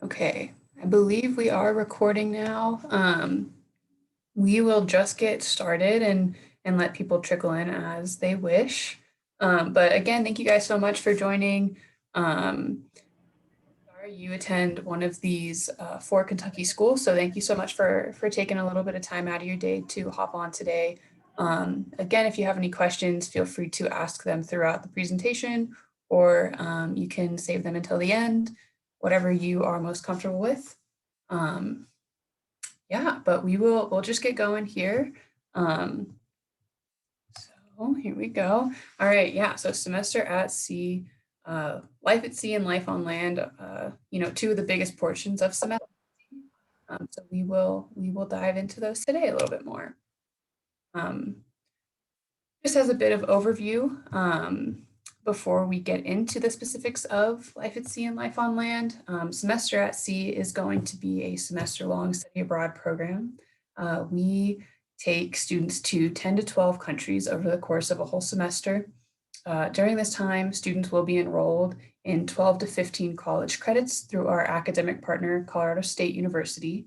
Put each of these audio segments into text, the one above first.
Okay, I believe we are recording now. We will just get started and let people trickle in as they wish. But again, thank you guys so much for joining. Sorry, you attend one of these 4 Kentucky schools, so thank you so much for taking a little bit of time out of your day to hop on today. Again, if you have any questions, feel free to ask them throughout the presentation, or you can save them until the end, whatever you are most comfortable with. Yeah, but we'll just get going here. So here we go. All right, yeah, so semester at sea, life at sea and life on land, two of the biggest portions of semester. So we will dive into those today a little bit more. Just as a bit of overview, before we get into the specifics of life at sea and life on land, semester at sea is going to be a semester-long study abroad program. We take students to 10 to 12 countries over the course of a whole semester. During this time, students will be enrolled in 12 to 15 college credits through our academic partner, Colorado State University.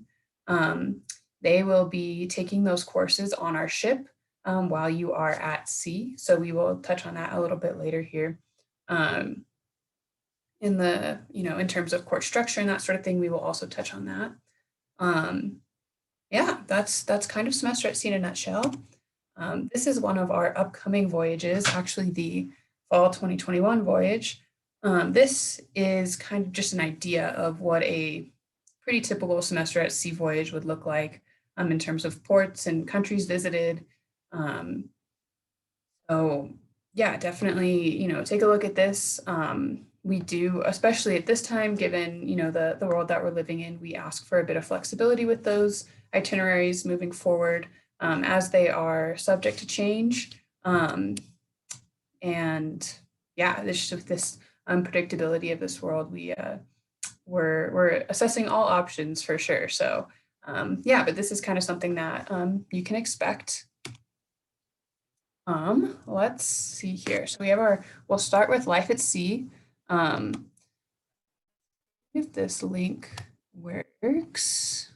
They will be taking those courses on our ship while you are at sea. So we will touch on that a little bit later here. In terms of course structure and that sort of thing, we will also touch on that. Yeah, that's kind of semester at sea in a nutshell. This is one of our upcoming voyages, actually the fall 2021 voyage. This is kind of just an idea of what a pretty typical semester at sea voyage would look like in terms of ports and countries visited. So yeah, definitely, take a look at this. We do, especially at this time, given, the world that we're living in, we ask for a bit of flexibility with those itineraries moving forward, as they are subject to change. And yeah, this unpredictability of this world, we're assessing all options for sure. So yeah, but this is kind of something that you can expect. Let's see here. So we'll start with life at sea. If this link works.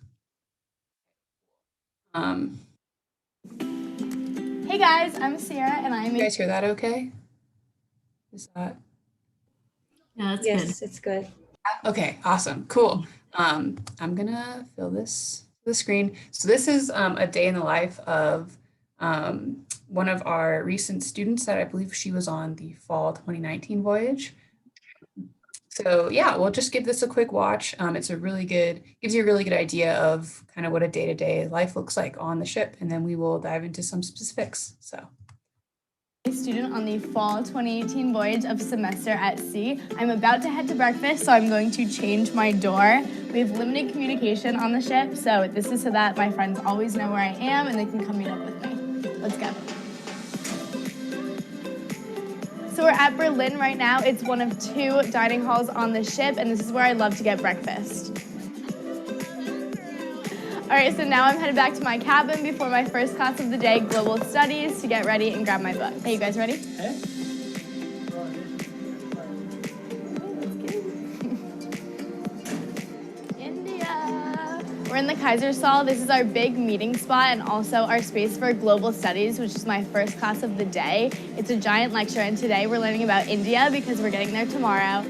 Hey guys, I'm Sierra and I'm. You guys hear that okay? Is that? Yeah, that's Yes, good. it's good. Okay, awesome, cool. I'm gonna fill the screen. So this is a day in the life of one of our recent students that I believe she was on the fall 2019 voyage. So yeah, we'll just give this a quick watch. Gives you a really good idea of kind of what a day-to-day life looks like on the ship, and then we will dive into some specifics. So. A student on the fall 2018 voyage of semester at sea. I'm about to head to breakfast, so I'm going to change my door. We have limited communication on the ship, so this is so that my friends always know where I am and they can come meet up with me. Let's go. So we're at Berlin right now. It's one of 2 dining halls on the ship, and this is where I love to get breakfast. All right, so now I'm headed back to my cabin before my first class of the day, Global Studies, to get ready and grab my book. Hey, you guys ready? Hey. India. We're in the Kaisersaal. This is our big meeting spot and also our space for Global Studies, which is my first class of the day. It's a giant lecture, and today we're learning about India because we're getting there tomorrow.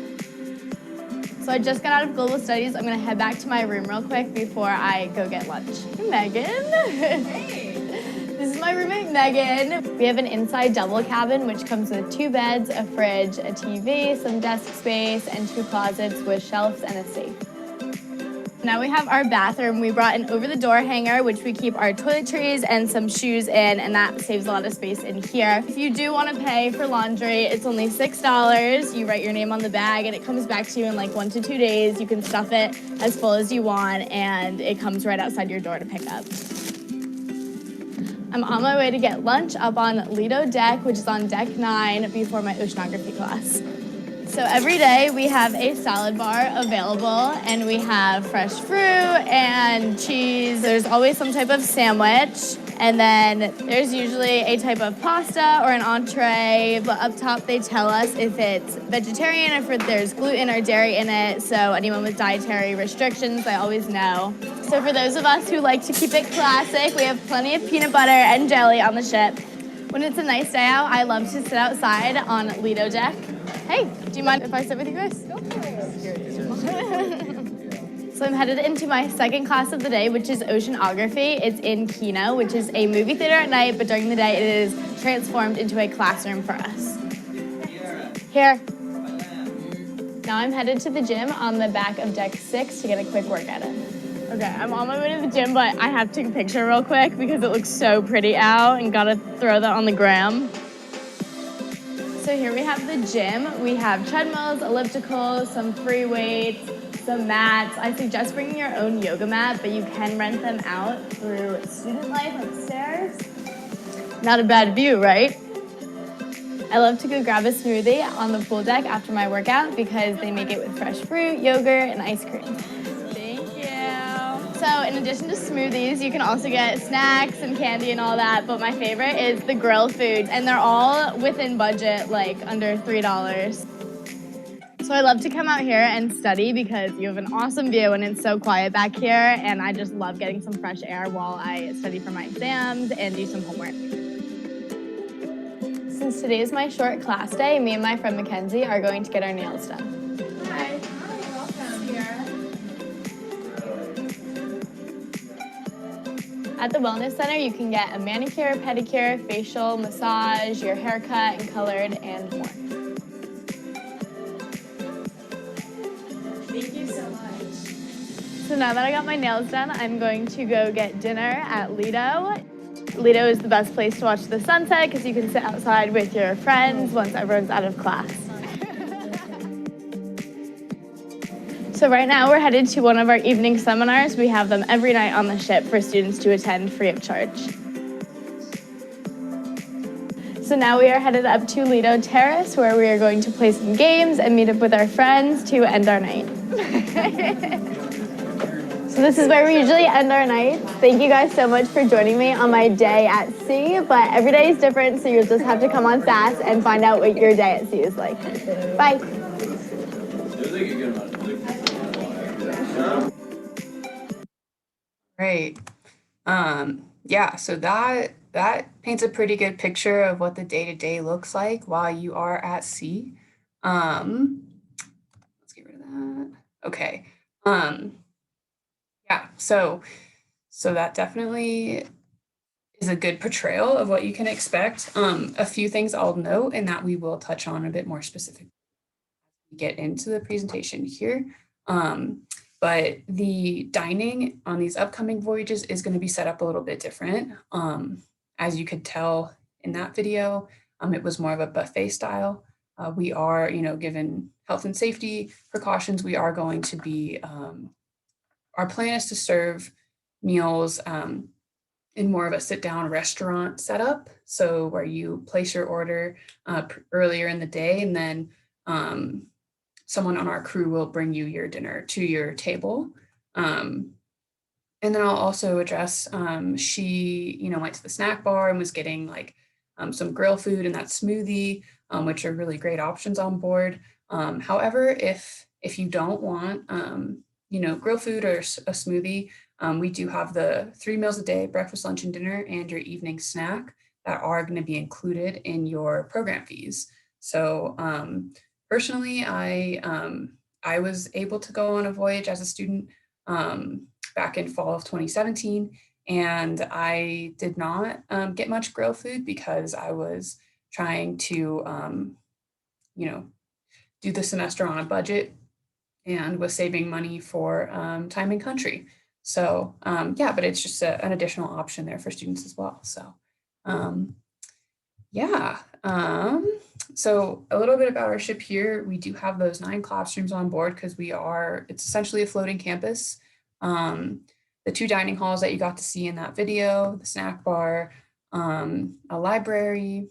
So I just got out of Global Studies. I'm gonna head back to my room real quick before I go get lunch. Hey, Megan. Hey. This is my roommate, Megan. We have an inside double cabin, which comes with 2 beds, a fridge, a TV, some desk space, and 2 closets with shelves and a safe. Now we have our bathroom. We brought an over-the-door hanger, which we keep our toiletries and some shoes in, and that saves a lot of space in here. If you do want to pay for laundry, it's only $6. You write your name on the bag, and it comes back to you in like 1 to 2 days. You can stuff it as full as you want, and it comes right outside your door to pick up. I'm on my way to get lunch up on Lido Deck, which is on Deck 9 before my oceanography class. So every day we have a salad bar available, and we have fresh fruit and cheese. There's always some type of sandwich. And then there's usually a type of pasta or an entree, but up top they tell us if it's vegetarian or if there's gluten or dairy in it. So anyone with dietary restrictions, I always know. So for those of us who like to keep it classic, we have plenty of peanut butter and jelly on the ship. When it's a nice day out, I love to sit outside on Lido deck. Hey, do you mind if I sit with you guys? Go for it. So I'm headed into my second class of the day, which is oceanography. It's in Kino, which is a movie theater at night, but during the day it is transformed into a classroom for us. Here. Now I'm headed to the gym on the back of deck 6 to get a quick workout in. Okay, I'm on my way to the gym, but I have to take a picture real quick because it looks so pretty out and gotta throw that on the gram. So here we have the gym. We have treadmills, ellipticals, some free weights, some mats. I suggest bringing your own yoga mat, but you can rent them out through Student Life upstairs. Not a bad view, right? I love to go grab a smoothie on the pool deck after my workout because they make it with fresh fruit, yogurt, and ice cream. Thank you. So in addition to smoothies, you can also get snacks and candy and all that, but my favorite is the grill food, and they're all within budget, like under $3. So I love to come out here and study because you have an awesome view and it's so quiet back here, and I just love getting some fresh air while I study for my exams and do some homework. Since today is my short class day, me and my friend Mackenzie are going to get our nails done. Hi. Welcome here. At the Wellness Center, you can get a manicure, pedicure, facial, massage, your hair cut and colored, and more. Thank you so much. So now that I got my nails done, I'm going to go get dinner at Lido. Lido is the best place to watch the sunset because you can sit outside with your friends once everyone's out of class. So right now we're headed to one of our evening seminars. We have them every night on the ship for students to attend free of charge. So now we are headed up to Lido Terrace, where we are going to play some games and meet up with our friends to end our night. So this is where we usually end our night. Thank you guys so much for joining me on my day at sea, but every day is different, so you'll just have to come on SAS and find out what your day at sea is like. Bye. Great. Yeah, so that paints a pretty good picture of what the day-to-day looks like while you are at sea. Let's get rid of that. Okay. Yeah, so that definitely is a good portrayal of what you can expect. A few things I'll note and that we will touch on a bit more specifically as we get into the presentation here. But the dining on these upcoming voyages is going to be set up a little bit different. As you could tell in that video, it was more of a buffet style. We are, given health and safety precautions, we are going to be, our plan is to serve meals in more of a sit-down restaurant setup. So where you place your order earlier in the day, and then someone on our crew will bring you your dinner to your table. And then I'll also address, she, went to the snack bar and was getting like some grill food and that smoothie, which are really great options on board. However, if you don't want, grill food or a smoothie, we do have the 3 meals a day, breakfast, lunch, and dinner, and your evening snack that are going to be included in your program fees. So personally, I was able to go on a voyage as a student back in fall of 2017, and I did not get much grill food because I was trying to, do the semester on a budget and was saving money for time and country. So yeah, but it's just an additional option there for students as well. So yeah. So a little bit about our ship here. We do have those 9 classrooms on board because it's essentially a floating campus. The 2 dining halls that you got to see in that video, the snack bar, a library.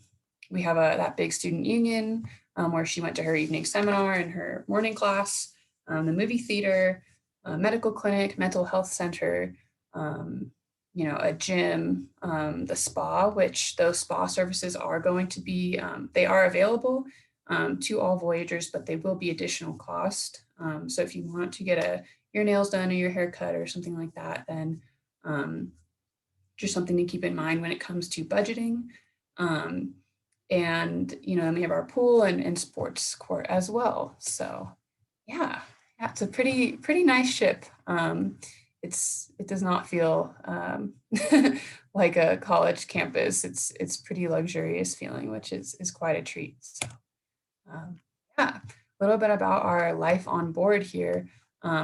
We have that big student union where she went to her evening seminar and her morning class, the movie theater, medical clinic, mental health center, a gym, the spa, which those spa services are going to be, they are available to all voyagers, but they will be additional cost. So if you want to get your nails done or your hair cut or something like that, then just something to keep in mind when it comes to budgeting. And then we have our pool and sports court as well. So yeah, it's a pretty nice ship. It does not feel like a college campus. It's pretty luxurious feeling, which is quite a treat. So yeah, a little bit about our life on board here.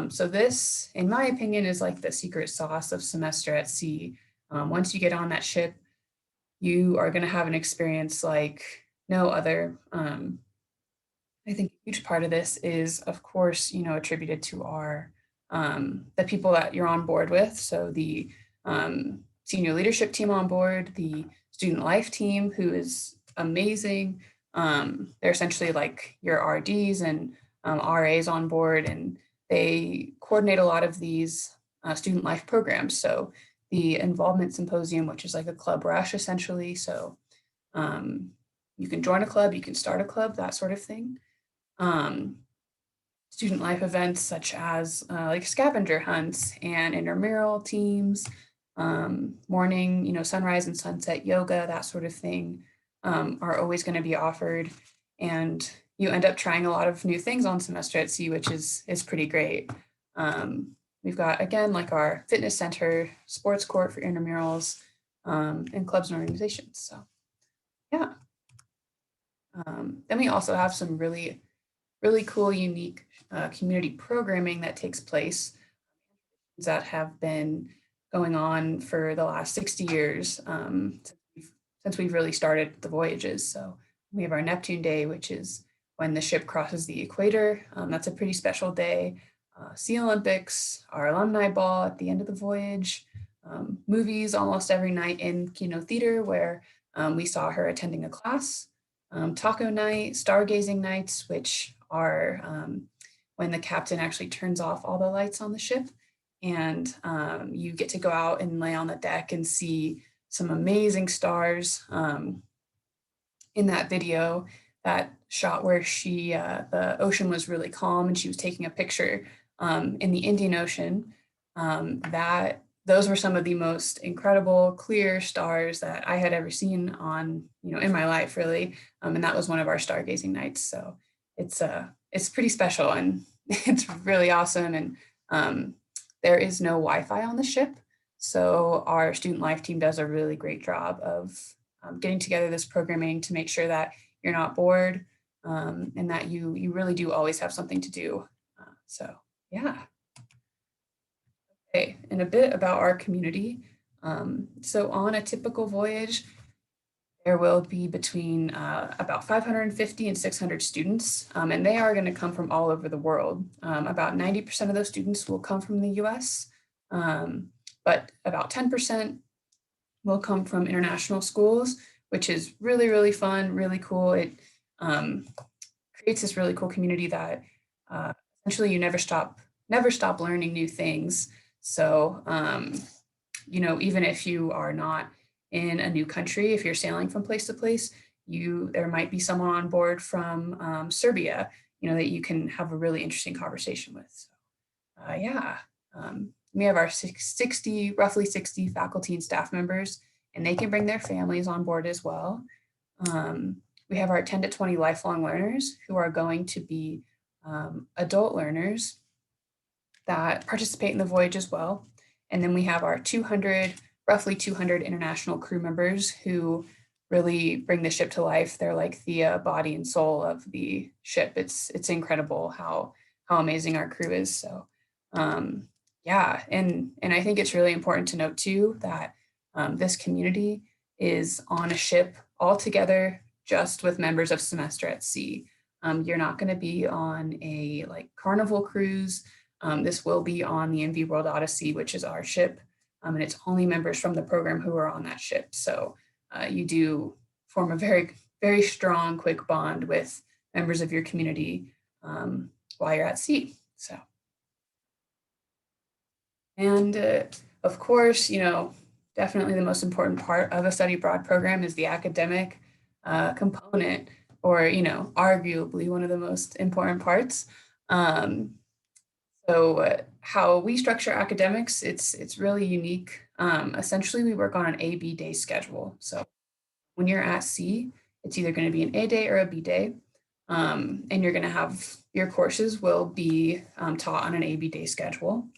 So this, in my opinion, is like the secret sauce of semester at sea. Once you get on that ship, you are going to have an experience like no other. I think a huge part of this is, of course, attributed to our the people that you're on board with. So the senior leadership team on board, the student life team, who is amazing. They're essentially like your RDs and RAs on board, and they coordinate a lot of these student life programs. So the involvement symposium, which is like a club rush essentially. So you can join a club, you can start a club, that sort of thing. Student life events such as like scavenger hunts and intramural teams, morning, sunrise and sunset yoga, that sort of thing, are always going to be offered. And you end up trying a lot of new things on semester at sea, which is pretty great. We've got, again, like our fitness center, sports court for intramurals, and clubs and organizations. So yeah. Then we also have some really cool, unique community programming that takes place that have been going on for the last 60 years since we've really started the voyages. So we have our Neptune Day, which is when the ship crosses the equator. That's a pretty special day. Sea Olympics, our alumni ball at the end of the voyage, movies almost every night in Kino Theater where we saw her attending a class, taco night, stargazing nights, which are when the captain actually turns off all the lights on the ship, and you get to go out and lay on the deck and see some amazing stars. In that video, that shot where the ocean was really calm and she was taking a picture in the Indian Ocean, those were some of the most incredible, clear stars that I had ever seen in my life, really. And that was one of our stargazing nights. So it's pretty special and it's really awesome. And there is no Wi-Fi on the ship. So our student life team does a really great job of getting together this programming to make sure that you're not bored and that you really do always have something to do. So yeah. Okay, and a bit about our community. So on a typical voyage, there will be between about 550 and 600 students, and they are going to come from all over the world. About 90% of those students will come from the US, but about 10% will come from international schools, which is really, really fun, really cool. It creates this really cool community that essentially you never stop learning new things. So, even if you are not in a new country, if you're sailing from place to place, there might be someone on board from Serbia, that you can have a really interesting conversation with. So, yeah. We have our roughly 60 faculty and staff members, and they can bring their families on board as well. We have our 10 to 20 lifelong learners who are going to be adult learners that participate in the voyage as well. And then we have our roughly 200 international crew members who really bring the ship to life. They're like the body and soul of the ship. It's incredible how amazing our crew is. So yeah, and I think it's really important to note too that this community is on a ship all together just with members of Semester at Sea. You're not going to be on a carnival cruise. This will be on the MV World Odyssey, which is our ship, and it's only members from the program who are on that ship. So you do form a very, very strong, quick bond with members of your community while you're at sea. So, and of course, definitely the most important part of a study abroad program is the academic component, or, arguably one of the most important parts. So how we structure academics, it's really unique. Essentially, we work on an A-B day schedule. So when you're at C, it's either going to be an A day or a B day. And you're going to have your courses will be taught on an A-B day schedule.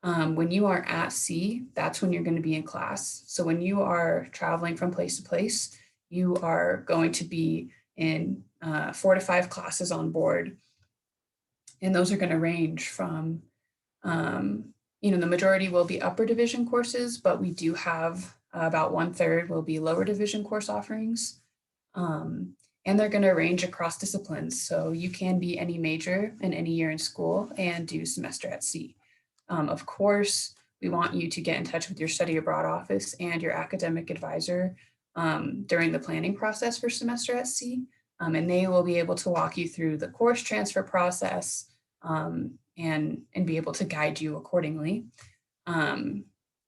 When you are at C, that's when you're going to be in class. So when you are traveling from place to place, you are going to be in 4 to 5 classes on board. And those are going to range from, the majority will be upper division courses, but we do have about 1/3 will be lower division course offerings. And they're going to range across disciplines. So you can be any major in any year in school and do semester at sea. Of course, we want you to get in touch with your study abroad office and your academic advisor during the planning process for semester at sea. And they will be able to walk you through the course transfer process and be able to guide you accordingly.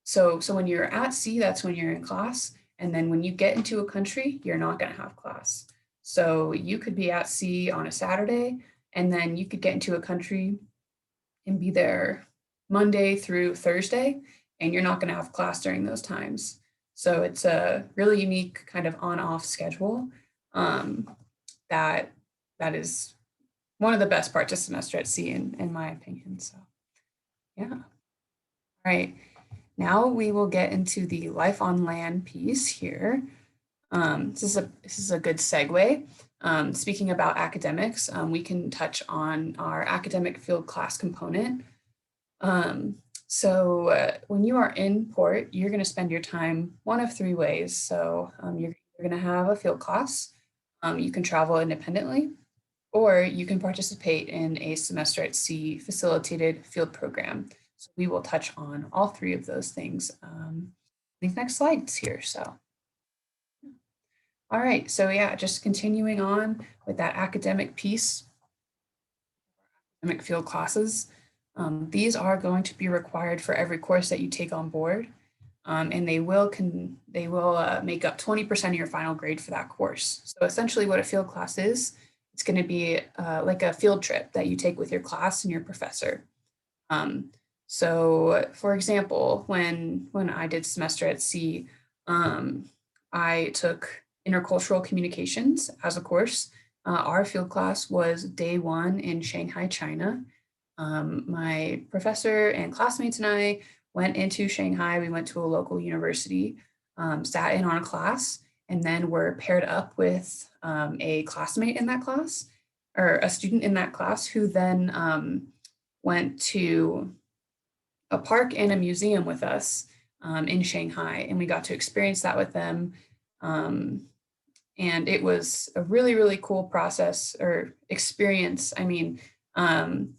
So when you're at sea, that's when you're in class. And then when you get into a country, you're not going to have class. So you could be at sea on a Saturday, and then you could get into a country and be there Monday through Thursday, and you're not going to have class during those times. So it's a really unique kind of on-off schedule that is one of the best parts of semester at sea, in my opinion. So, yeah. All right. Now we will get into the life on land piece here. This is a good segue. Speaking about academics, we can touch on our academic field class component. So when you are in port, you're going to spend your time one of 3 ways. So you're going to have a field class. You can travel independently, or you can participate in a semester at sea facilitated field program. So we will touch on all 3 of those things these next slides here. So, all right. So yeah, just continuing on with that academic piece, academic field classes. These are going to be required for every course that you take on board, and they will make up 20% of your final grade for that course. So essentially, what a field class is, it's going to be like a field trip that you take with your class and your professor. So, for example, when I did semester at sea, I took intercultural communications as a course. Our field class was day 1 in Shanghai, China. My professor and classmates and I went into Shanghai. We went to a local university, sat in on a class, and then were paired up with a classmate in that class, or a student in that class, who then went to a park and a museum with us in Shanghai, and we got to experience that with them. And it was a really, really cool process or experience. I mean, the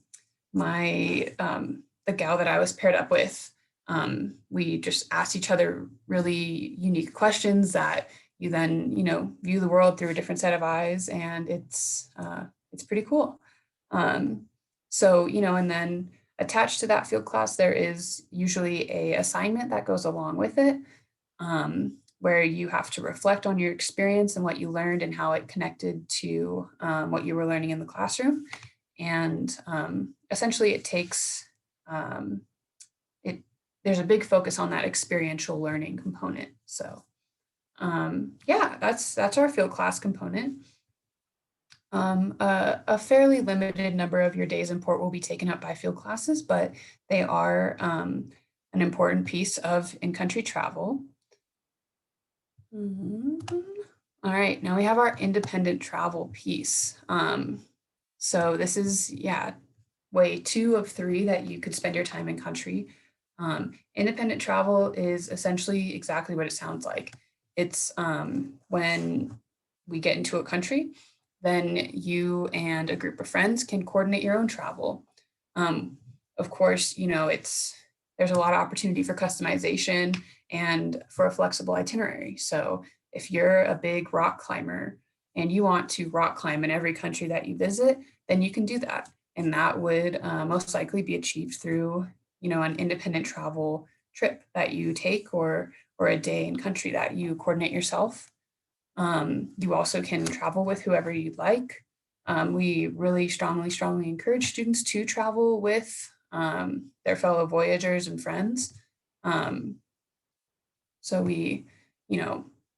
gal that I was paired up with, we just asked each other really unique questions that you then, view the world through a different set of eyes, and it's pretty cool. So, and then attached to that field class, there is usually a assignment that goes along with it, where you have to reflect on your experience and what you learned and how it connected to what you were learning in the classroom. And essentially it takes, there's a big focus on that experiential learning component. So yeah, that's our field class component. A fairly limited number of your days in port will be taken up by field classes, but they are an important piece of in-country travel. All right, now we have our independent travel piece. So this is, way 2 of 3 that you could spend your time in country. Independent travel is essentially exactly what it sounds like. It's when we get into a country, then you and a group of friends can coordinate your own travel. Of course, there's a lot of opportunity for customization and for a flexible itinerary. So if you're a big rock climber and you want to rock climb in every country that you visit, then you can do that. And that would most likely be achieved through, an independent travel trip that you take or a day in country that you coordinate yourself. You also can travel with whoever you'd like. We really strongly encourage students to travel with their fellow voyagers and friends. So we,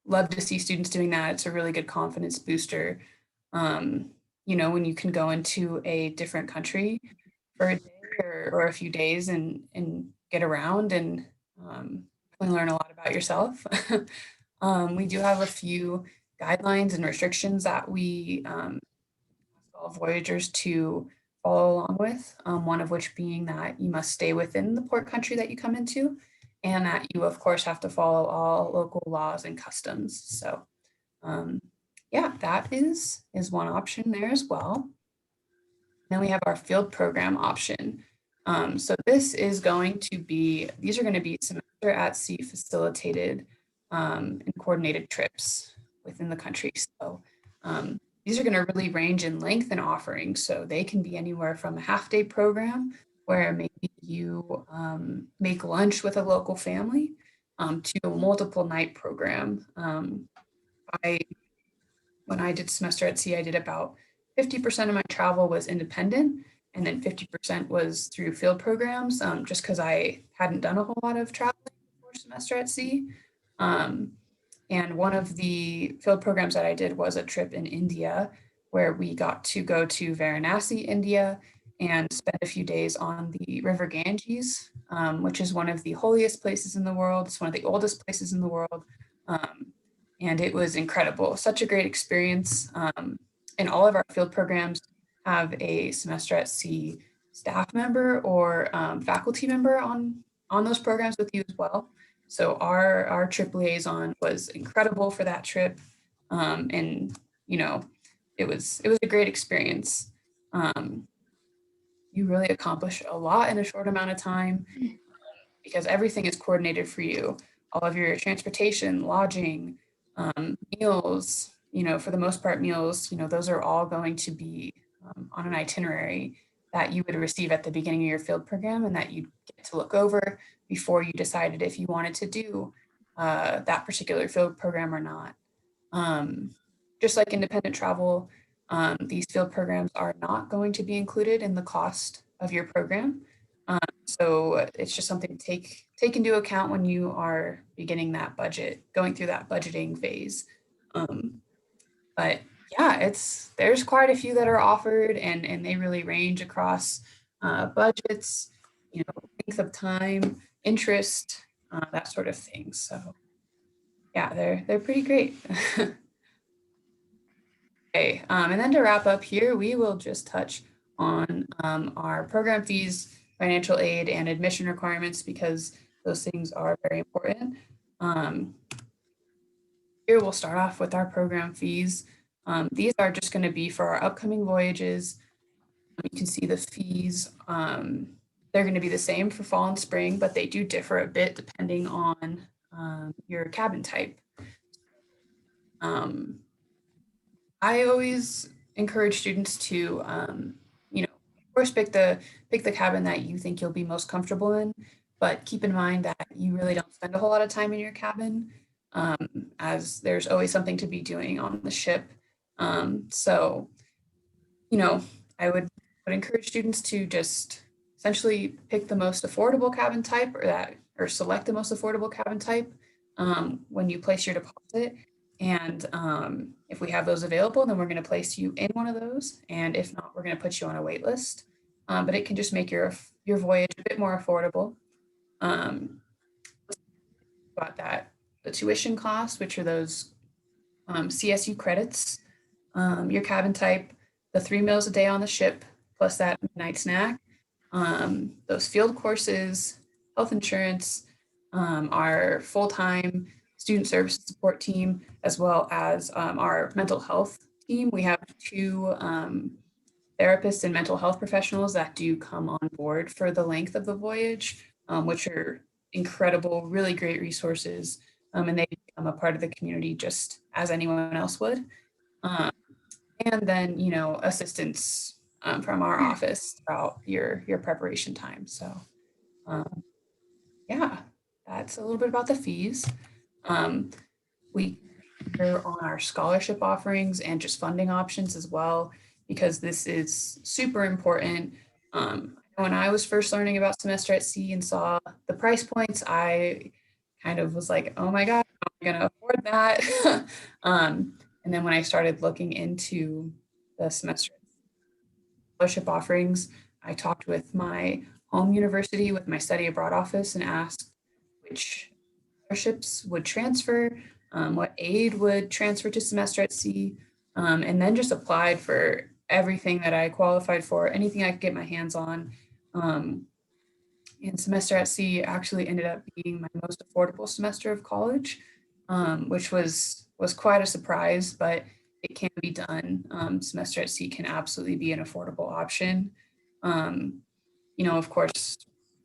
love to see students doing that. It's a really good confidence booster. When you can go into a different country for a day or a few days and get around and really learn a lot about yourself. We do have a few guidelines and restrictions that we ask all voyagers to follow along with, one of which being that you must stay within the port country that you come into, and that you, of course, have to follow all local laws and customs. So, yeah, that is one option there as well. Then we have our field program option. So this is going to be, these are going to be semester at sea facilitated and coordinated trips within the country. So these are going to really range in length and offering. So they can be anywhere from a half-day program where maybe you make lunch with a local family to a multiple night program. When I did semester at sea, I did about 50% of my travel was independent, and then 50% was through field programs, just because I hadn't done a whole lot of traveling before semester at sea. And one of the field programs that I did was a trip in India, where we got to go to Varanasi, India, and spend a few days on the River Ganges, which is one of the holiest places in the world. It's one of the oldest places in the world. And it was incredible, such a great experience. And all of our field programs have a semester at sea staff member or faculty member on those programs with you as well. So our trip liaison was incredible for that trip, and it was a great experience. You really accomplish a lot in a short amount of time because everything is coordinated for you. All of your transportation, lodging, meals, for the most part, meals, those are all going to be on an itinerary that you would receive at the beginning of your field program and that you get to look over before you decided if you wanted to do that particular field program or not. Just like independent travel, these field programs are not going to be included in the cost of your program. So it's just something to take into account when you are beginning that budget, going through that budgeting phase. But yeah, there's quite a few that are offered, and they really range across budgets, length of time, interest, that sort of thing. So yeah, they're pretty great. Okay, and then to wrap up here, we will just touch on our program fees, financial aid, and admission requirements because those things are very important. Here we'll start off with our program fees. These are just going to be for our upcoming voyages. You can see the fees. They're going to be the same for fall and spring, but they do differ a bit depending on your cabin type. I always encourage students to, of course, pick the cabin that you think you'll be most comfortable in, but keep in mind that you really don't spend a whole lot of time in your cabin, as there's always something to be doing on the ship. So, I would encourage students to just essentially pick the most affordable cabin type or select the most affordable cabin type when you place your deposit. And if we have those available, then we're going to place you in one of those. And if not, we're going to put you on a wait list. But it can just make your voyage a bit more affordable. Got that, the tuition costs, which are those CSU credits, your cabin type, the 3 meals a day on the ship, plus that midnight snack, those field courses, health insurance, our full-time student services support team, as well as our mental health team. We have 2 therapists and mental health professionals that do come on board for the length of the voyage, which are incredible, really great resources. And they become a part of the community just as anyone else would. And then, assistance from our office throughout your preparation time. So, yeah. that's a little bit about the fees. We are on our scholarship offerings and just funding options as well, because this is super important. When I was first learning about semester at sea and saw the price points, I kind of was like, oh my God, how am I going to afford that? And then when I started looking into the semester scholarship offerings, I talked with my home university, with my study abroad office, and asked which scholarships would transfer, what aid would transfer to semester at sea, and then just applied for everything that I qualified for, anything I could get my hands on. And semester at sea actually ended up being my most affordable semester of college, which was quite a surprise, but it can be done. Semester at sea can absolutely be an affordable option. Of course,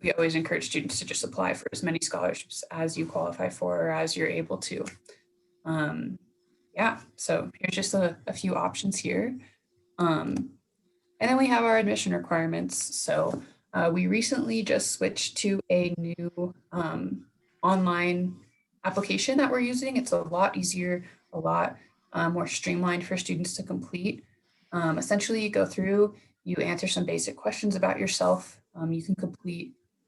we always encourage students to just apply for as many scholarships as you qualify for or as you're able to. So here's just a few options here. And then we have our admission requirements. So we recently just switched to a new online application that we're using. It's a lot easier, a lot more streamlined for students to complete. Essentially, you go through, you answer some basic questions about yourself.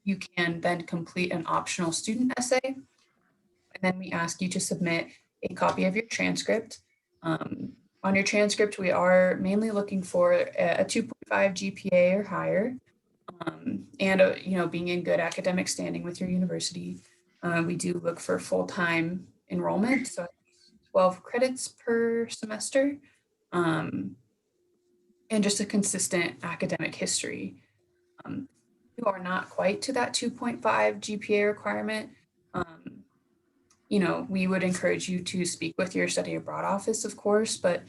You can then complete an optional student essay. And then we ask you to submit a copy of your transcript. On your transcript, we are mainly looking for a 2.5 GPA or higher, and being in good academic standing with your university. We do look for full-time enrollment, so 12 credits per semester, and just a consistent academic history. You are not quite to that 2.5 GPA requirement. We would encourage you to speak with your study abroad office, of course, but,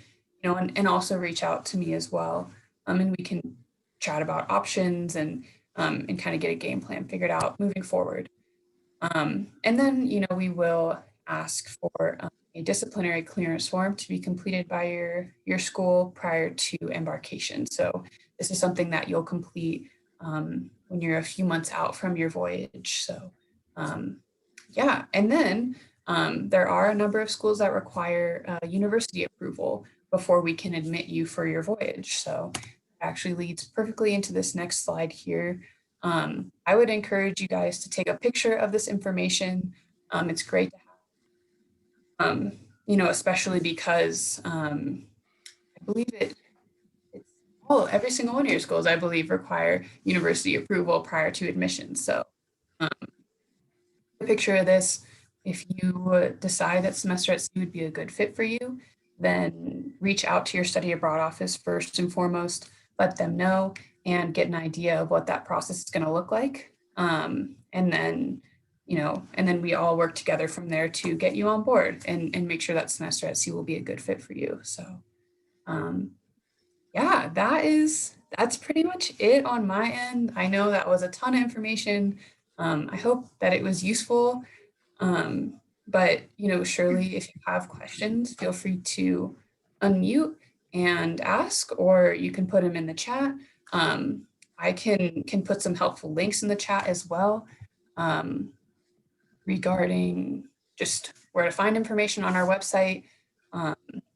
and also reach out to me as well. And we can chat about options and kind of get a game plan figured out moving forward. And then, we will ask for a disciplinary clearance form to be completed by your school prior to embarkation. So this is something that you'll complete when you're a few months out from your voyage. So and then there are a number of schools that require university approval before we can admit you for your voyage. So it actually leads perfectly into this next slide here. I would encourage you guys to take a picture of this information. It's great to have, especially because I believe every single one of your schools, I believe, require university approval prior to admission. So a picture of this. If you decide that semester at sea would be a good fit for you, then reach out to your study abroad office first and foremost, let them know and get an idea of what that process is going to look like. And then we all work together from there to get you on board and make sure that semester at sea will be a good fit for you. So that's pretty much it on my end. I know that was a ton of information. I hope that it was useful. But surely if you have questions, feel free to unmute and ask, or you can put them in the chat. I can put some helpful links in the chat as well regarding just where to find information on our website,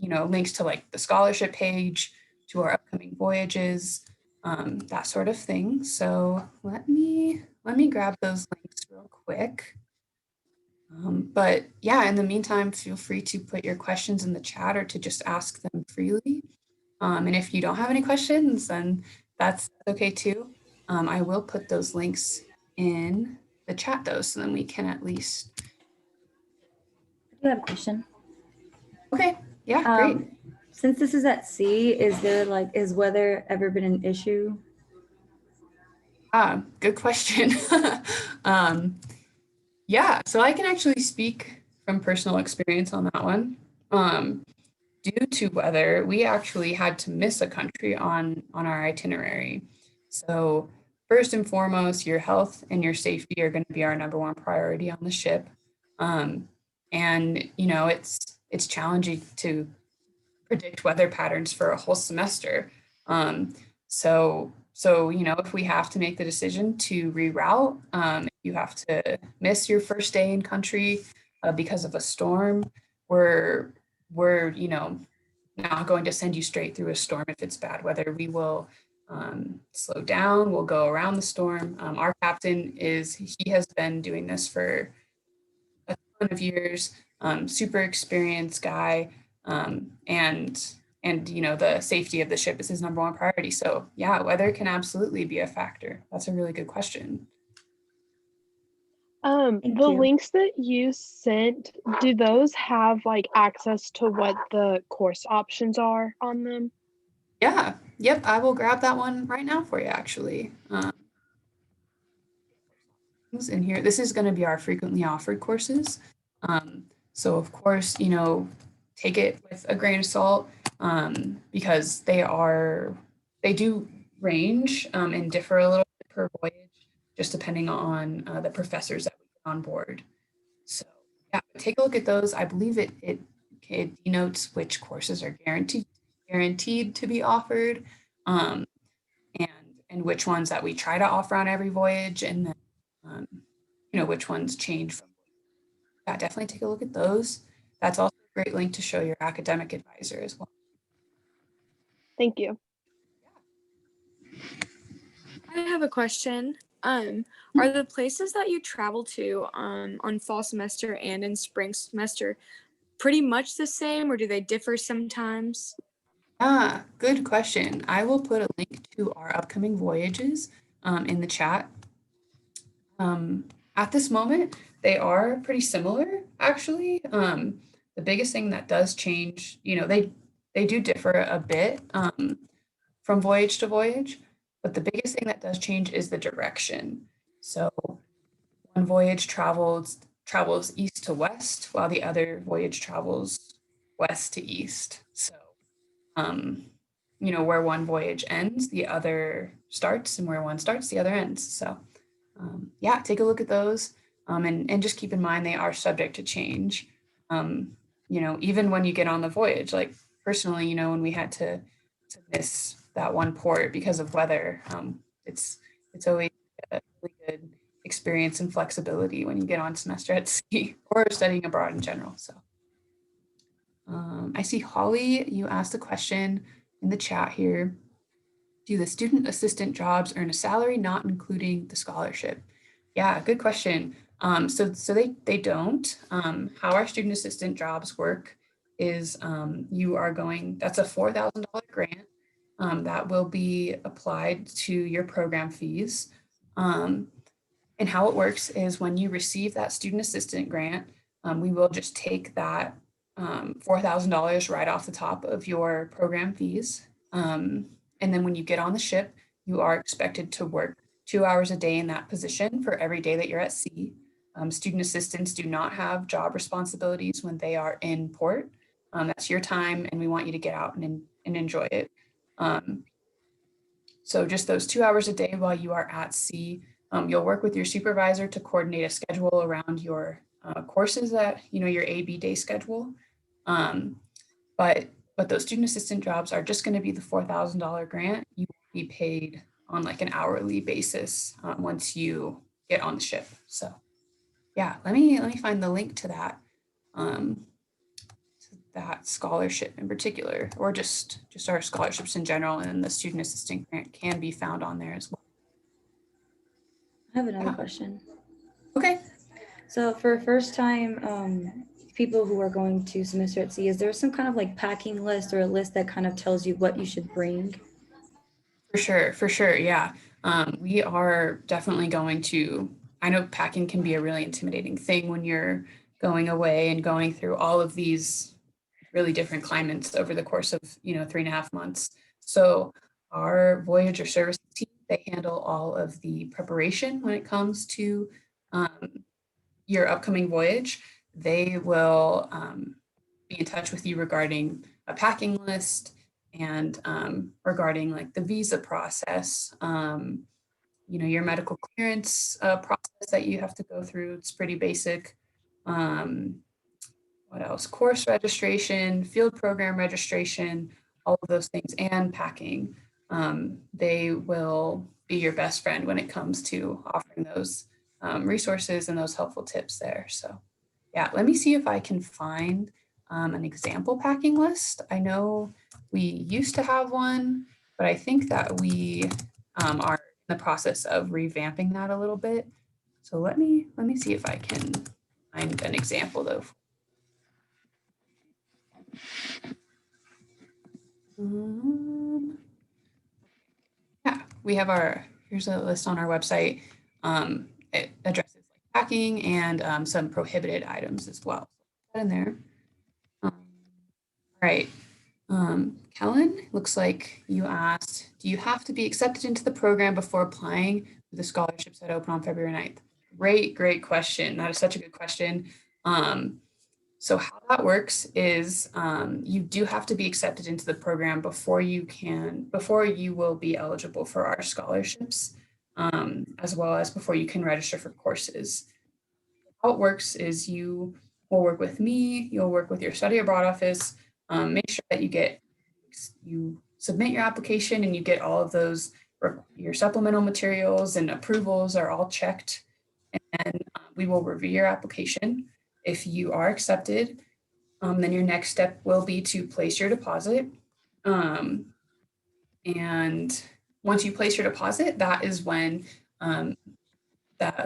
links to like the scholarship page, to our upcoming voyages, that sort of thing. So let me grab those links real quick. But yeah, in the meantime, feel free to put your questions in the chat or to just ask them freely. And if you don't have any questions, then that's okay too. I will put those links in the chat though, so then we can at least. I do have a question. Okay, yeah, great. Since this is at sea, is weather ever been an issue? Good question. Yeah, so I can actually speak from personal experience on that one. Due to weather, we actually had to miss a country on our itinerary. So first and foremost, your health and your safety are going to be our number one priority on the ship. And it's challenging to predict weather patterns for a whole semester. So if we have to make the decision to reroute, you have to miss your first day in country because of a storm, we're not going to send you straight through a storm if it's bad weather. We will slow down, we'll go around the storm. Our captain he has been doing this for a ton of years, super experienced guy, and the safety of the ship is his number one priority. So yeah, weather can absolutely be a factor. That's a really good question. Thank The you. links that you sent, do those have like access to what the course options are on them? Yeah, yep, I will grab that one right now for you actually. In here, this is going to be our frequently offered courses. So of course, take it with a grain of salt, because they do range and differ a little bit per voyage, just depending on the professors that we get on board. So yeah, take a look at those. I believe it denotes which courses are guaranteed to be offered, um, and which ones that we try to offer on every voyage, and then which ones change from. Yeah, definitely take a look at those. That's also a great link to show your academic advisor as well. Thank you. I have a question. Are the places that you travel to on fall semester and in spring semester pretty much the same, or do they differ sometimes? Good question. I will put a link to our upcoming voyages in the chat. At this moment, they are pretty similar, actually. The biggest thing that does change, they do differ a bit from voyage to voyage, but the biggest thing that does change is the direction. So one voyage travels east to west, while the other voyage travels west to east. So, where one voyage ends, the other starts, and where one starts, the other ends. So, yeah, take a look at those, and just keep in mind they are subject to change. Even when you get on the voyage, like personally, when we had to miss that one port because of weather, it's always a really good experience and flexibility when you get on semester at sea or studying abroad in general. So I see Holly, you asked a question in the chat here. Do the student assistant jobs earn a salary not including the scholarship? Yeah, good question. So they don't. How our student assistant jobs work is that's a $4,000 grant that will be applied to your program fees. And how it works is when you receive that student assistant grant, we will just take that $4,000 right off the top of your program fees. And then when you get on the ship, you are expected to work 2 hours a day in that position for every day that you're at sea. Student assistants do not have job responsibilities when they are in port. That's your time, and we want you to get out and enjoy it. So just those 2 hours a day while you are at sea, you'll work with your supervisor to coordinate a schedule around your courses that, your A/B day schedule. But those student assistant jobs are just going to be the $4,000 grant. You will be paid on like an hourly basis once you get on the ship. So yeah, let me find the link to that scholarship in particular, or just our scholarships in general, and the student assistant grant can be found on there as well. I have another question. Okay. So for first time people who are going to semester at sea, is there some kind of like packing list or a list that kind of tells you what you should bring? For sure, yeah. We are definitely going to, I know packing can be a really intimidating thing when you're going away and going through all of these really different climates over the course of 3.5 months. So our Voyager service team, they handle all of the preparation when it comes to your upcoming voyage. They will be in touch with you regarding a packing list and regarding like the visa process, your medical clearance process that you have to go through. It's pretty basic. What else? Course registration, field program registration, all of those things, and packing. They will be your best friend when it comes to offering those resources and those helpful tips there. So yeah, let me see if I can find an example packing list. I know we used to have one, but I think that we are in the process of revamping that a little bit. So let me see if I can find an example though. Yeah, we have here's a list on our website. It addresses like packing and some prohibited items as well. Put that in there. All right. Kellen, looks like you asked, do you have to be accepted into the program before applying for the scholarships that open on February 9th? Great question. That is such a good question. So how that works is you do have to be accepted into the program before you will be eligible for our scholarships, as well as before you can register for courses. How it works is you will work with me, you'll work with your study abroad office, make sure that you submit your application and you get all of those, your supplemental materials and approvals are all checked, and we will review your application. If you are accepted, then your next step will be to place your deposit. And once you place your deposit, that is when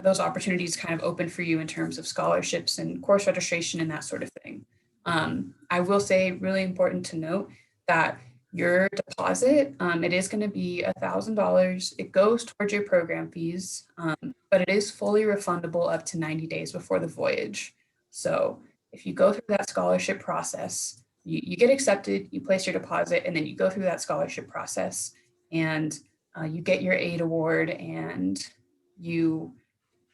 those opportunities kind of open for you in terms of scholarships and course registration and that sort of thing. I will say, really important to note that your deposit, it is going to be $1,000. It goes towards your program fees, but it is fully refundable up to 90 days before the voyage. So if you go through that scholarship process, you get accepted, you place your deposit, and then you go through that scholarship process and you get your aid award and you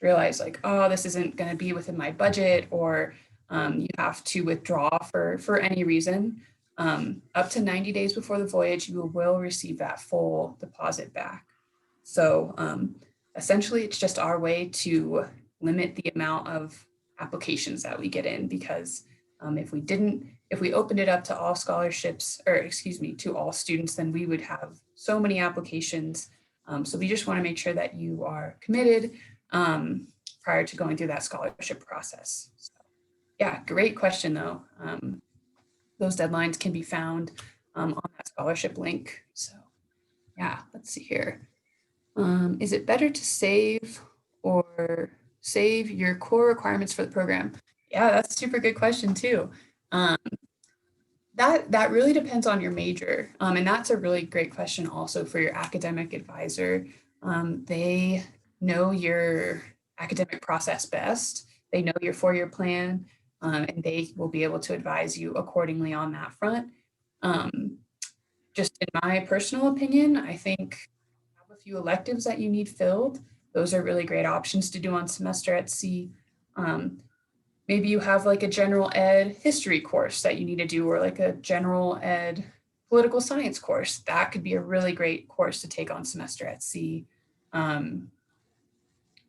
realize like, oh, this isn't going to be within my budget, or you have to withdraw for any reason, up to 90 days before the voyage, you will receive that full deposit back. So essentially, it's just our way to limit the amount of applications that we get in, because if we opened it up to all scholarships, or excuse me, to all students, then we would have so many applications. So we just want to make sure that you are committed prior to going through that scholarship process. So, yeah, great question though. Those deadlines can be found on that scholarship link. So yeah, let's see here. Is it better to save your core requirements for the program? Yeah, that's a super good question too. That really depends on your major. And that's a really great question also for your academic advisor. They know your academic process best. They know your four-year plan, and they will be able to advise you accordingly on that front. Just in my personal opinion, I think have a few electives that you need filled. Those are really great options to do on semester at sea. Maybe you have like a general ed history course that you need to do, or like a general ed political science course. That could be a really great course to take on semester at sea.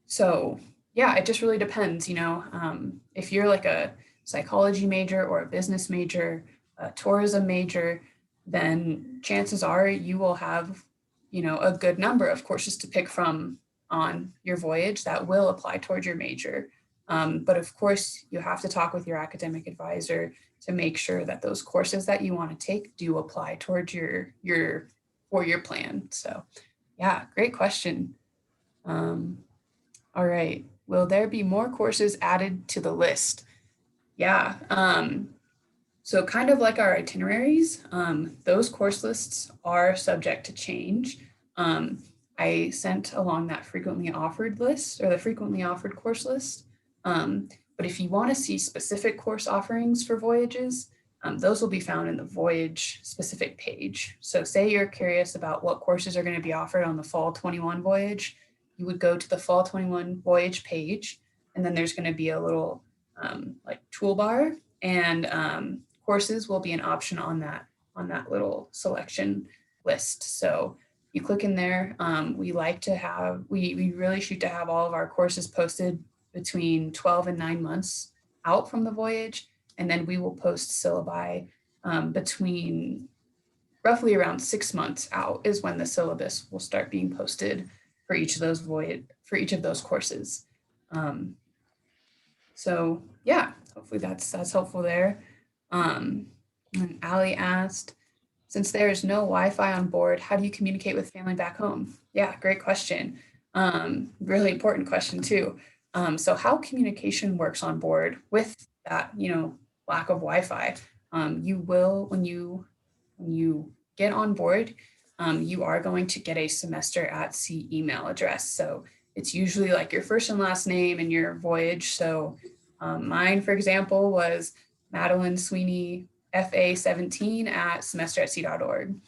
So yeah, it just really depends, if you're like a psychology major or a business major, a tourism major, then chances are you will have, a good number of courses to pick from on your voyage that will apply towards your major. But of course, you have to talk with your academic advisor to make sure that those courses that you want to take do apply towards your 4-year plan. So yeah, great question. All right, will there be more courses added to the list? Yeah, so kind of like our itineraries, those course lists are subject to change. I sent along that frequently offered list, or the frequently offered course list. But if you want to see specific course offerings for voyages, those will be found in the voyage specific page. So say you're curious about what courses are going to be offered on the fall 21 voyage, you would go to the fall 21 voyage page, and then there's going to be a little like toolbar, and courses will be an option on that little selection list. So you click in there. We really shoot to have all of our courses posted between 12 and 9 months out from the voyage. And then we will post syllabi between roughly around 6 months out is when the syllabus will start being posted for each of those courses. So yeah, hopefully that's helpful there. And Allie asked, since there is no Wi-Fi on board, how do you communicate with family back home? Yeah, great question. Really important question too. So how communication works on board with that, lack of Wi-Fi, you will, when you get on board, you are going to get a semester at sea email address. So it's usually like your first and last name and your voyage. So mine, for example, was Madeline Sweeney, FA17 at semesteratsea.org.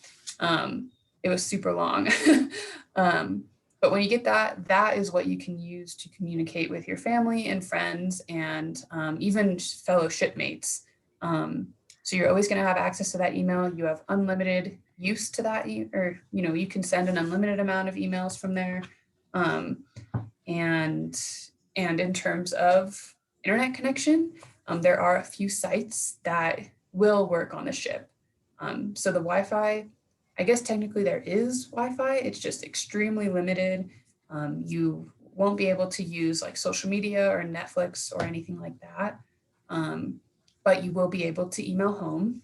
It was super long. But when you get that, that is what you can use to communicate with your family and friends and even fellow shipmates. So you're always going to have access to that email. You have unlimited use to that, or you can send an unlimited amount of emails from there. And in terms of internet connection, there are a few sites that will work on the ship. So the Wi-Fi, I guess technically there is Wi-Fi, it's just extremely limited. You won't be able to use like social media or Netflix or anything like that. But you will be able to email home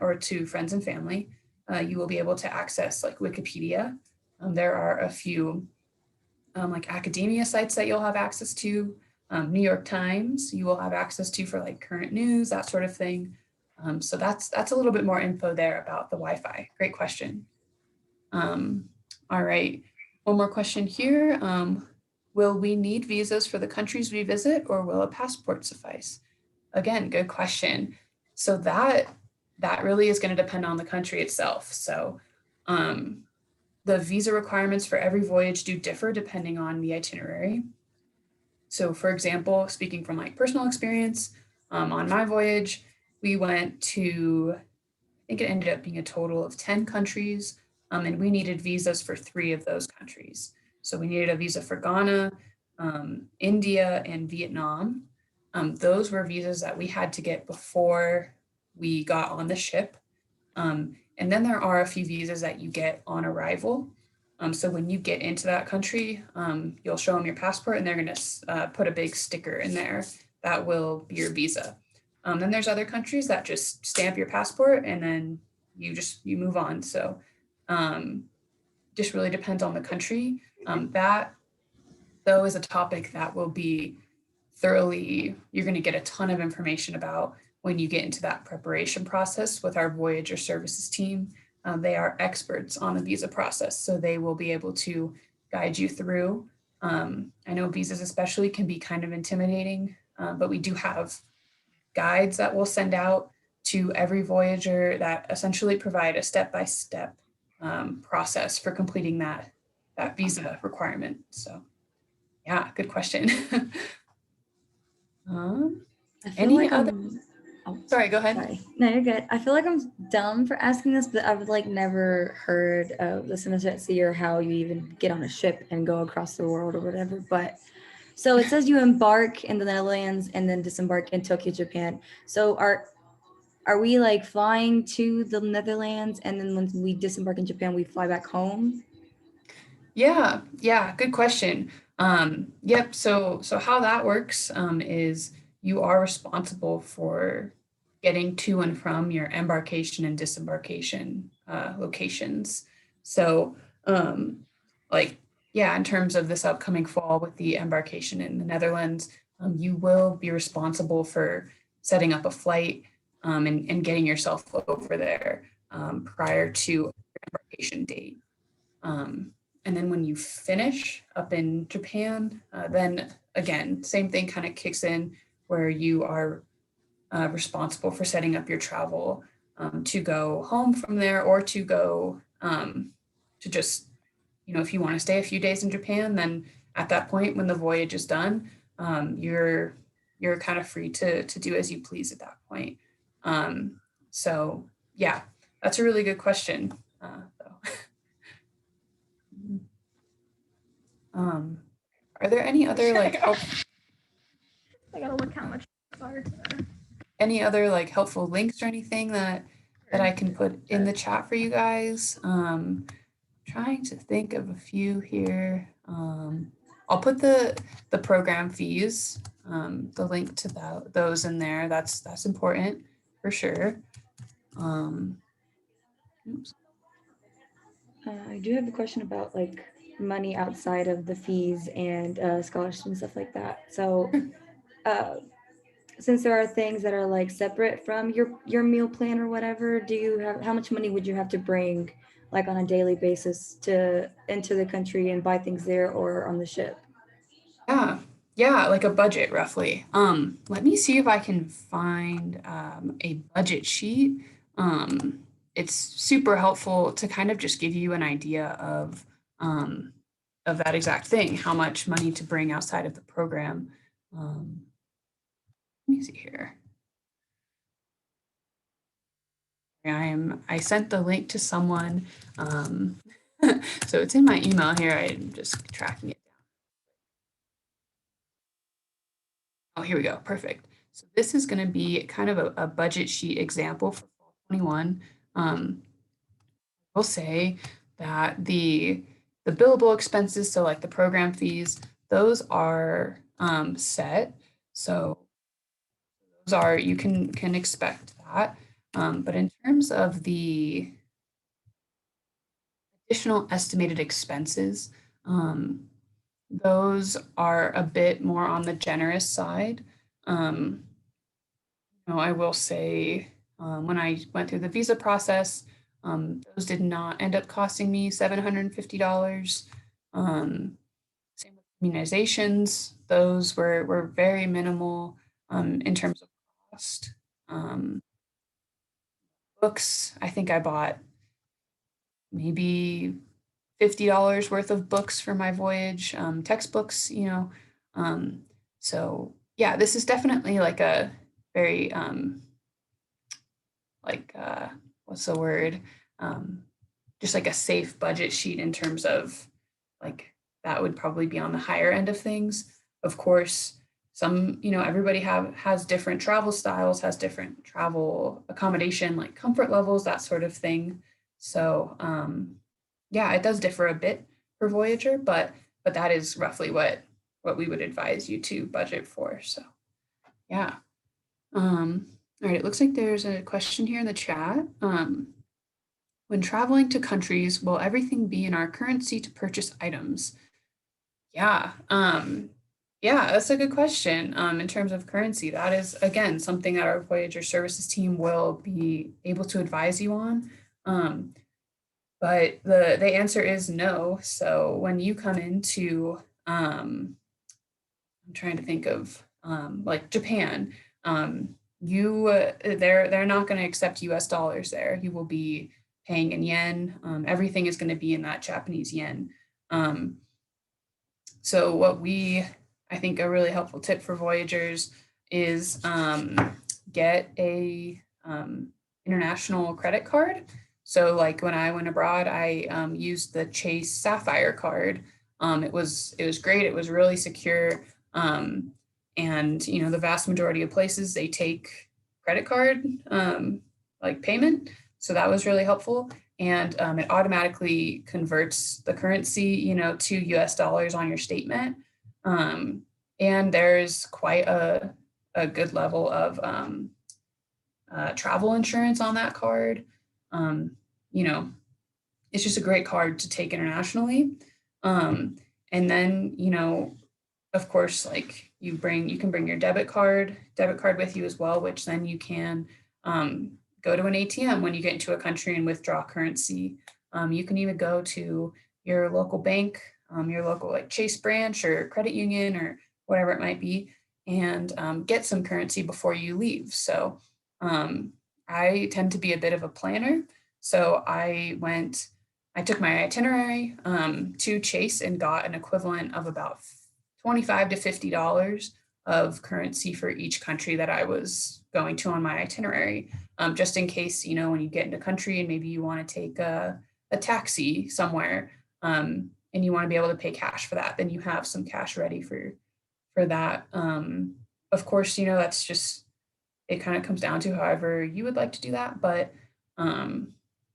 or to friends and family. You will be able to access like Wikipedia. There are a few like academia sites that you'll have access to. New York Times, you will have access to for like current news, that sort of thing. So that's a little bit more info there about the Wi-Fi. Great question. All right, one more question here. Will we need visas for the countries we visit, or will a passport suffice? Again, good question. So that really is going to depend on the country itself. So the visa requirements for every voyage do differ depending on the itinerary. So for example, speaking from like personal experience, on my voyage, we went to, I think it ended up being a total of 10 countries, and we needed visas for 3 of those countries. So we needed a visa for Ghana, India, and Vietnam. Those were visas that we had to get before we got on the ship. And then there are a few visas that you get on arrival. So when you get into that country, you'll show them your passport and they're going to put a big sticker in there that will be your visa. Then there's other countries that just stamp your passport and then you move on. So just really depends on the country. That though is a topic that will be thoroughly, you're going to get a ton of information about when you get into that preparation process with our Voyager Services team. They are experts on the visa process, so they will be able to guide you through. I know visas especially can be kind of intimidating, but we do have guides that we'll send out to every Voyager that essentially provide a step-by-step process for completing that visa requirement. So yeah, good question. I feel Any like other? Sorry, go ahead. Sorry. No, you're good. I feel like I'm dumb for asking this, but I've like never heard of the semester at sea or how you even get on a ship and go across the world or whatever. But so it says you embark in the Netherlands and then disembark in Tokyo, Japan. So are we like flying to the Netherlands and then when we disembark in Japan, we fly back home? Yeah, good question. Yep, so how that works is you are responsible for getting to and from your embarkation and disembarkation locations. So in terms of this upcoming fall with the embarkation in the Netherlands, you will be responsible for setting up a flight and getting yourself over there prior to your embarkation date. And then when you finish up in Japan, then again, same thing kind of kicks in where you are responsible for setting up your travel to go home from there or to go to just, if you want to stay a few days in Japan, then at that point when the voyage is done, you're kind of free to do as you please at that point. So yeah, that's a really good question. Are there any other like I gotta look how much any other like helpful links or anything that I can put in the chat for you guys? Trying to think of a few here. I'll put the program fees, the link to those in there. That's important for sure. Oops. I do have a question about like money outside of the fees and scholarships and stuff like that. So, uh, since there are things that are like separate from your meal plan or whatever, do you have how much money would you have to bring like on a daily basis to into the country and buy things there or on the ship? Yeah, yeah, like a budget roughly. Let me see if I can find a budget sheet. It's super helpful to kind of just give you an idea of that exact thing, how much money to bring outside of the program. Let me see here. I sent the link to someone. So it's in my email here. I'm just tracking it. Oh, here we go. Perfect. So this is going to be kind of a budget sheet example for fall 21. We'll say that the billable expenses, so like the program fees, those are set. So those are, you can expect that. But in terms of the additional estimated expenses, those are a bit more on the generous side. I will say when I went through the visa process, those did not end up costing me $750. Same with immunizations; those were very minimal in terms of cost. Um, Books, I think I bought maybe $50 worth of books for my voyage, textbooks, so yeah, this is definitely like a very, like, what's the word? Um, just like a safe budget sheet in terms of like, that would probably be on the higher end of things. Of course, everybody has different travel styles, has different travel accommodation, like comfort levels, that sort of thing. So, yeah, it does differ a bit for Voyager, but that is roughly what we would advise you to budget for. So yeah. All right, it looks like there's a question here in the chat. When traveling to countries, will everything be in our currency to purchase items? Yeah, yeah, that's a good question. In terms of currency, that is again something that our Voyager services team will be able to advise you on. But the answer is no. So when you come into, I'm trying to think of like Japan, they're not going to accept U.S. dollars there. You will be paying in yen. Everything is going to be in that Japanese yen. So I think a really helpful tip for Voyagers is get a international credit card. So like when I went abroad, I used the Chase Sapphire card. It was great. It was really secure. And the vast majority of places they take credit card like payment. So that was really helpful. And it automatically converts the currency, to US dollars on your statement. And there's quite a good level of travel insurance on that card. You know, it's just a great card to take internationally. And then, of course, like you can bring your debit card with you as well, which then you can go to an ATM when you get into a country and withdraw currency. You can even go to your local bank, your local like Chase branch or credit union or whatever it might be, and get some currency before you leave. So I tend to be a bit of a planner. So I took my itinerary to Chase and got an equivalent of about $25 to $50 of currency for each country that I was going to on my itinerary, just in case, when you get into country and maybe you want to take a taxi somewhere and you want to be able to pay cash for that, then you have some cash ready for that. Of course, that's just, it kind of comes down to however you would like to do that. But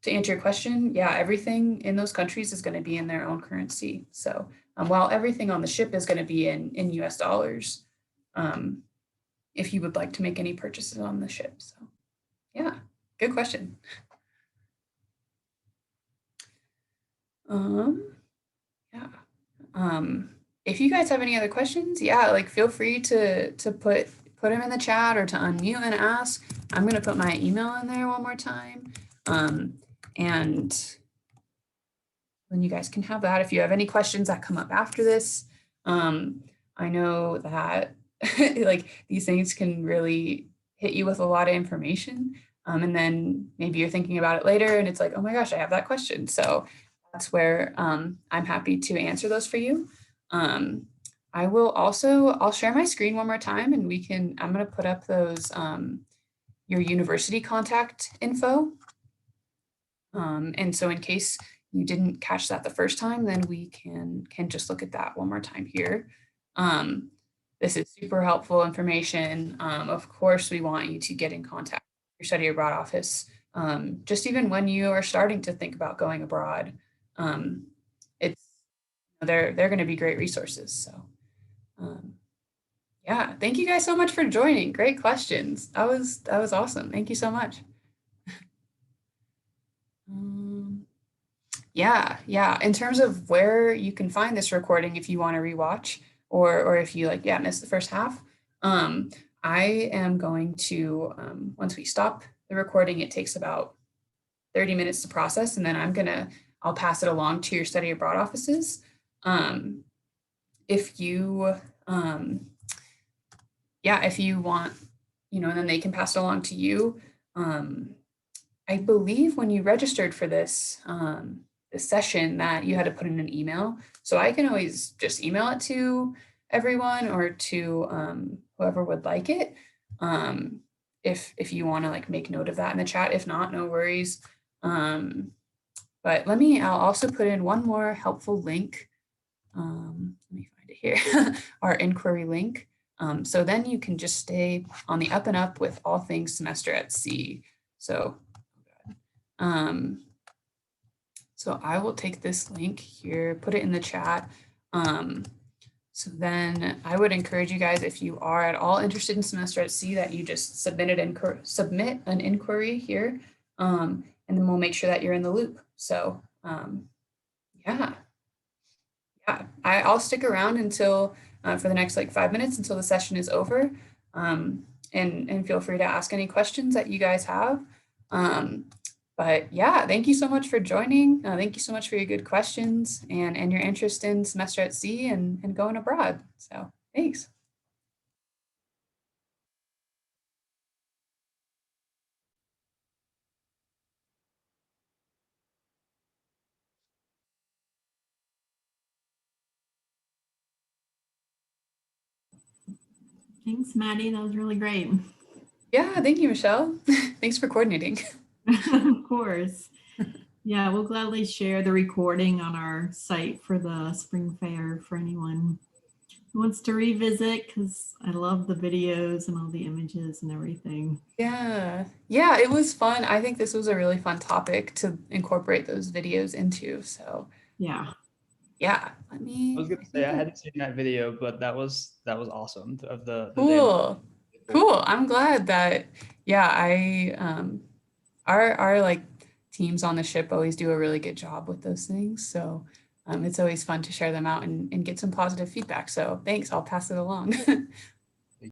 to answer your question, yeah, everything in those countries is going to be in their own currency. So while everything on the ship is going to be in US dollars, if you would like to make any purchases on the ship. So yeah, good question. Yeah. If you guys have any other questions, yeah, like feel free to put them in the chat or to unmute and ask. I'm gonna put my email in there one more time. And then you guys can have that if you have any questions that come up after this. I know that like these things can really hit you with a lot of information. And then maybe you're thinking about it later and it's like, oh my gosh, I have that question. So that's where I'm happy to answer those for you. I'll share my screen one more time and I'm gonna put up those, your university contact info. And so in case you didn't catch that the first time, then we can just look at that one more time here. This is super helpful information. Of course, we want you to get in contact with your study abroad office, just even when you are starting to think about going abroad. They're going to be great resources. So yeah, thank you guys so much for joining. Great questions. That was awesome. Thank you so much. Yeah. In terms of where you can find this recording, if you want to rewatch or if you missed the first half, I am going to, once we stop the recording, it takes about 30 minutes to process, and then I'll pass it along to your study abroad offices. If you want, and then they can pass it along to you. I believe when you registered for this session that you had to put in an email. So I can always just email it to everyone or to whoever would like it. If you want to make note of that in the chat. If not, no worries. But I'll also put in one more helpful link. Let me find it here, our inquiry link. So then you can just stay on the up and up with all things semester at sea. So so I will take this link here, put it in the chat. So then I would encourage you guys, if you are at all interested in semester at sea, that you just submit an inquiry here, and then we'll make sure that you're in the loop. So yeah, I'll stick around until for the next 5 minutes until the session is over, and feel free to ask any questions that you guys have. But yeah, thank you so much for joining. Thank you so much for your good questions and your interest in semester at sea and going abroad. So thanks. Thanks, Maddie. That was really great. Yeah, thank you, Michelle. Thanks for coordinating. Of course. Yeah, we'll gladly share the recording on our site for the spring fair for anyone who wants to revisit, because I love the videos and all the images and everything. Yeah, it was fun. I think this was a really fun topic to incorporate those videos into. So yeah, I was gonna say I hadn't seen that video, but that was awesome. Of the cool. I'm glad that our teams on the ship always do a really good job with those things. So it's always fun to share them out and get some positive feedback. So thanks. I'll pass it along.